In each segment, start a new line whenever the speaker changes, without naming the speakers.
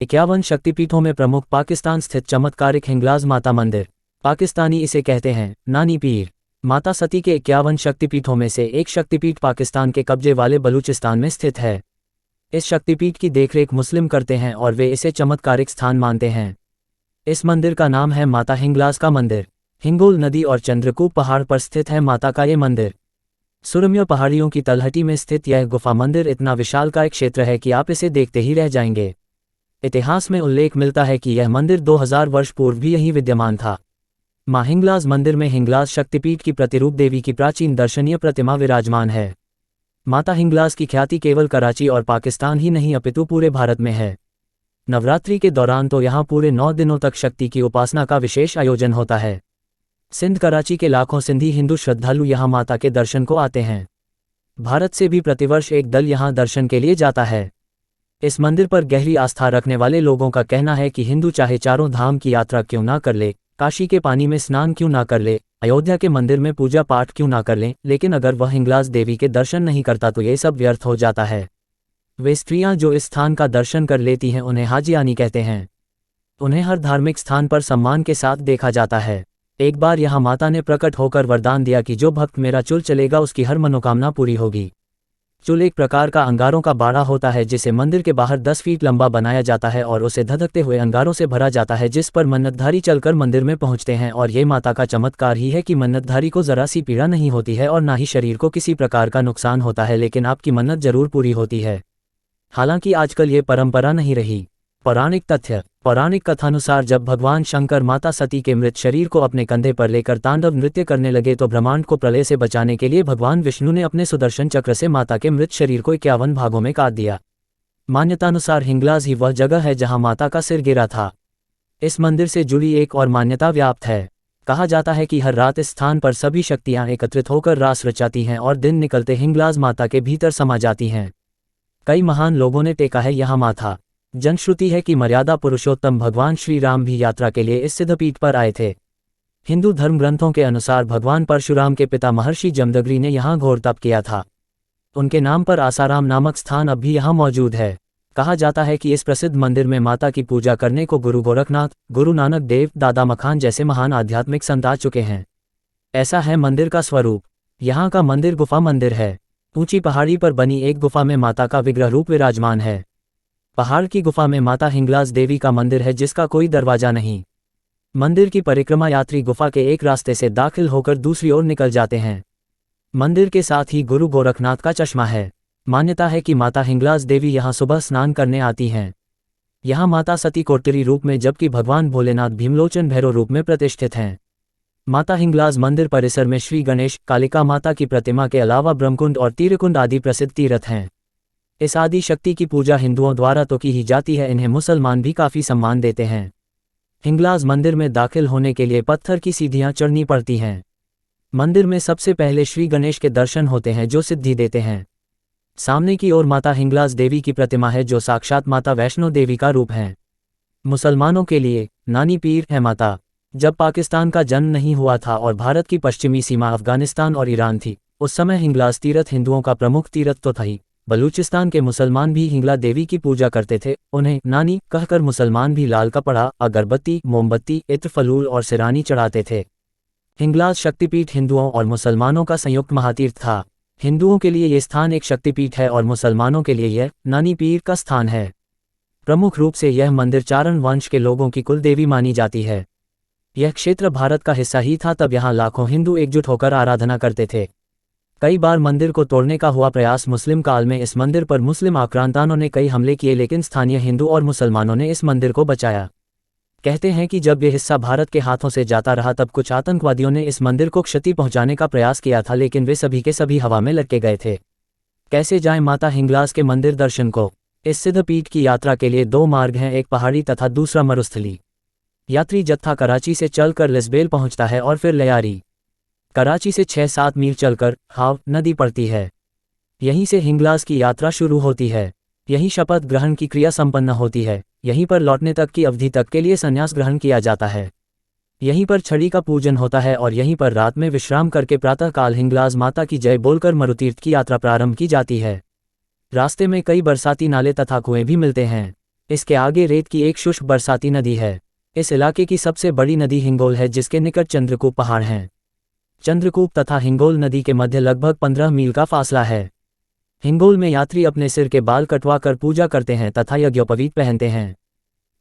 51 शक्तिपीठों में प्रमुख पाकिस्तान स्थित चमत्कारिक हिंगलाज माता मंदिर। पाकिस्तानी इसे कहते हैं नानी पीर। माता सती के 51 शक्तिपीठों में से एक शक्तिपीठ पाकिस्तान के कब्जे वाले बलूचिस्तान में स्थित है। इस शक्तिपीठ की देखरेख मुस्लिम करते हैं और वे इसे चमत्कारिक स्थान मानते हैं। इस मंदिर का नाम है माता हिंगलाज का मंदिर। हिंगोल नदी और चंद्रकूप पहाड़ पर स्थित है माता का ये मंदिर। सुरम्य पहाड़ियों की तलहटी में स्थित यह गुफा मंदिर इतना विशालकाय क्षेत्र है कि आप इसे देखते ही रह जाएंगे। इतिहास में उल्लेख मिलता है कि यह मंदिर 2000 वर्ष पूर्व भी यहीं विद्यमान था। मां हिंगलाज मंदिर में हिंगलाज शक्तिपीठ की प्रतिरूप देवी की प्राचीन दर्शनीय प्रतिमा विराजमान है। माता हिंगलाज की ख्याति केवल कराची और पाकिस्तान ही नहीं अपितु पूरे भारत में है। नवरात्रि के दौरान तो यहाँ पूरे 9 दिनों तक शक्ति की उपासना का विशेष आयोजन होता है। सिंध कराची के लाखों सिंधी हिंदू श्रद्धालु यहाँ माता के दर्शन को आते हैं। भारत से भी प्रतिवर्ष एक दल यहाँ दर्शन के लिए जाता है। इस मंदिर पर गहरी आस्था रखने वाले लोगों का कहना है कि हिंदू चाहे चारों धाम की यात्रा क्यों ना कर ले, काशी के पानी में स्नान क्यों ना कर ले, अयोध्या के मंदिर में पूजा पाठ क्यों ना कर ले, लेकिन अगर वह हिंगलाज देवी के दर्शन नहीं करता तो ये सब व्यर्थ हो जाता है। वे स्त्रियां जो इस स्थान का दर्शन कर लेती हैं उन्हें हाजियानी कहते हैं। उन्हें हर धार्मिक स्थान पर सम्मान के साथ देखा जाता है। एक बार यहाँ माता ने प्रकट होकर वरदान दिया कि जो भक्त मेरा चुल चलेगा उसकी हर मनोकामना पूरी होगी। चुल एक प्रकार का अंगारों का बाड़ा होता है जिसे मंदिर के बाहर 10 फीट लंबा बनाया जाता है और उसे धधकते हुए अंगारों से भरा जाता है, जिस पर मन्नतधारी चलकर मंदिर में पहुंचते हैं। और ये माता का चमत्कार ही है कि मन्नतधारी को जरा सी पीड़ा नहीं होती है और ना ही शरीर को किसी प्रकार का नुकसान होता है, लेकिन आपकी मन्नत जरूर पूरी होती है। हालांकि आजकल ये परंपरा नहीं रही। पौराणिक तथ्य। पौराणिक कथानुसार जब भगवान शंकर माता सती के मृत शरीर को अपने कंधे पर लेकर तांडव नृत्य करने लगे तो ब्रह्मांड को प्रलय से बचाने के लिए भगवान विष्णु ने अपने सुदर्शन चक्र से माता के मृत शरीर को 51 भागों में काट दिया। मान्यतानुसार हिंगलाज ही वह जगह है जहां माता का सिर गिरा था। इस मंदिर से जुड़ी एक और मान्यता व्याप्त है। कहा जाता है कि हर रात इस स्थान पर सभी शक्तियां एकत्रित होकर रास रचाती हैं और दिन निकलते हिंगलाज माता के भीतर समा जाती हैं। कई महान लोगों ने टेका है यहाँ माथा। जनश्रुति है कि मर्यादा पुरुषोत्तम भगवान श्री राम भी यात्रा के लिए इस सिद्धपीठ पर आए थे। हिंदू धर्म ग्रंथों के अनुसार भगवान परशुराम के पिता महर्षि जमदग्नि ने यहाँ घोर तप किया था। उनके नाम पर आसाराम नामक स्थान अब भी यहाँ मौजूद है। कहा जाता है कि इस प्रसिद्ध मंदिर में माता की पूजा करने को गुरु गोरखनाथ, गुरु नानक देव, दादा मखान जैसे महान आध्यात्मिक संत आ चुके हैं। ऐसा है मंदिर का स्वरूप। यहाँ का मंदिर गुफा मंदिर है। ऊंची पहाड़ी पर बनी एक गुफा में माता का विग्रह रूप विराजमान है। पहाड़ की गुफा में माता हिंगलाज देवी का मंदिर है जिसका कोई दरवाजा नहीं। मंदिर की परिक्रमा यात्री गुफा के एक रास्ते से दाखिल होकर दूसरी ओर निकल जाते हैं। मंदिर के साथ ही गुरु गोरखनाथ का चश्मा है। मान्यता है कि माता हिंगलाज देवी यहाँ सुबह स्नान करने आती हैं। यहाँ माता सती कोटरी रूप में जबकि भगवान भोलेनाथ भीमलोचन भैरव रूप में प्रतिष्ठित हैं। माता हिंगलाज मंदिर परिसर में श्री गणेश, कालिका माता की प्रतिमा के अलावा ब्रह्मकुंड और तीर्थकुंड आदि प्रसिद्ध तीर्थ हैं। इस आदि शक्ति की पूजा हिंदुओं द्वारा तो की ही जाती है, इन्हें मुसलमान भी काफ़ी सम्मान देते हैं। हिंगलाज मंदिर में दाखिल होने के लिए पत्थर की सीढ़ियां चढ़नी पड़ती हैं। मंदिर में सबसे पहले श्री गणेश के दर्शन होते हैं जो सिद्धि देते हैं। सामने की ओर माता हिंगलाज देवी की प्रतिमा है जो साक्षात माता वैष्णो देवी का रूप है। मुसलमानों के लिए नानी पीर है माता। जब पाकिस्तान का जन्म नहीं हुआ था और भारत की पश्चिमी सीमा अफगानिस्तान और ईरान थी, उस समय हिंगलाज तीर्थ हिंदुओं का प्रमुख तीर्थ तो था ही, बलूचिस्तान के मुसलमान भी हिंगला देवी की पूजा करते थे। उन्हें नानी कहकर मुसलमान भी लाल कपड़ा, अगरबत्ती, मोमबत्ती, इत्र, फलूल और सिरानी चढ़ाते थे। हिंगलाज शक्तिपीठ हिंदुओं और मुसलमानों का संयुक्त महातीर्थ था। हिंदुओं के लिए ये स्थान एक शक्तिपीठ है और मुसलमानों के लिए यह नानी पीर का स्थान है। प्रमुख रूप से यह मंदिर चारण वंश के लोगों की कुल देवी मानी जाती है। यह क्षेत्र भारत का हिस्सा ही था, तब यहाँ लाखों हिंदू एकजुट होकर आराधना करते थे। कई बार मंदिर को तोड़ने का हुआ प्रयास। मुस्लिम काल में इस मंदिर पर मुस्लिम आक्रांताओं ने कई हमले किए, लेकिन स्थानीय हिंदू और मुसलमानों ने इस मंदिर को बचाया। कहते हैं कि जब यह हिस्सा भारत के हाथों से जाता रहा तब कुछ आतंकवादियों ने इस मंदिर को क्षति पहुंचाने का प्रयास किया था, लेकिन वे सभी के सभी हवा में लटके गए थे। कैसे जाएं माता हिंगलाज के मंदिर दर्शन को? इस सिद्धपीठ की यात्रा के लिए 2 मार्ग हैं, एक पहाड़ी तथा दूसरा मरुस्थली। यात्री जत्था कराची से चलकर लिस्बेल पहुंचता है और फिर लयारी। कराची से 6-7 मील चलकर हाव नदी पड़ती है। यहीं से हिंगलाज की यात्रा शुरू होती है। यहीं शपथ ग्रहण की क्रिया संपन्न होती है। यहीं पर लौटने तक की अवधि तक के लिए संन्यास ग्रहण किया जाता है। यहीं पर छड़ी का पूजन होता है और यहीं पर रात में विश्राम करके प्रातःकाल हिंगलाज माता की जय बोलकर मरुतीर्थ की यात्रा प्रारंभ की जाती है। रास्ते में कई बरसाती नाले तथा कुएं भी मिलते हैं। इसके आगे रेत की एक शुष्क बरसाती नदी है। इस इलाके की सबसे बड़ी नदी हिंगोल है, जिसके निकट चंद्रकूप पहाड़ हैं। चंद्रकूप तथा हिंगोल नदी के मध्य लगभग 15 मील का फासला है। हिंगोल में यात्री अपने सिर के बाल कटवा कर पूजा करते हैं तथा यज्ञोपवीत पहनते हैं।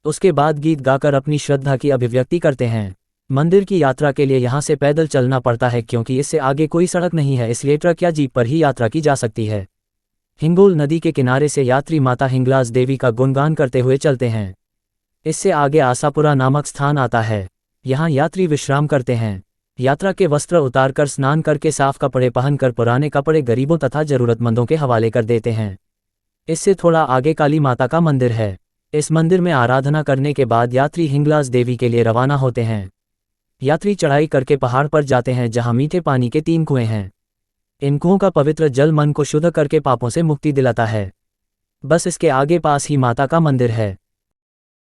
उसके बाद गीत गाकर अपनी श्रद्धा की अभिव्यक्ति करते हैं। मंदिर की यात्रा के लिए यहाँ से पैदल चलना पड़ता है, क्योंकि इससे आगे कोई सड़क नहीं है, इसलिए ट्रक या जीप पर ही यात्रा की जा सकती है। हिंगोल नदी के किनारे से यात्री माता हिंगलाज देवी का गुणगान करते हुए चलते हैं। इससे आगे आसापुरा नामक स्थान आता है। यहाँ यात्री विश्राम करते हैं। यात्रा के वस्त्र उतारकर स्नान करके साफ कपड़े पहनकर पुराने कपड़े गरीबों तथा जरूरतमंदों के हवाले कर देते हैं। इससे थोड़ा आगे काली माता का मंदिर है। इस मंदिर में आराधना करने के बाद यात्री हिंगलाज देवी के लिए रवाना होते हैं। यात्री चढ़ाई करके पहाड़ पर जाते हैं, जहां मीठे पानी के 3 कुएं हैं। इन कुओं का पवित्र जल मन को शुद्ध करके पापों से मुक्ति दिलाता है। बस इसके आगे पास ही माता का मंदिर है।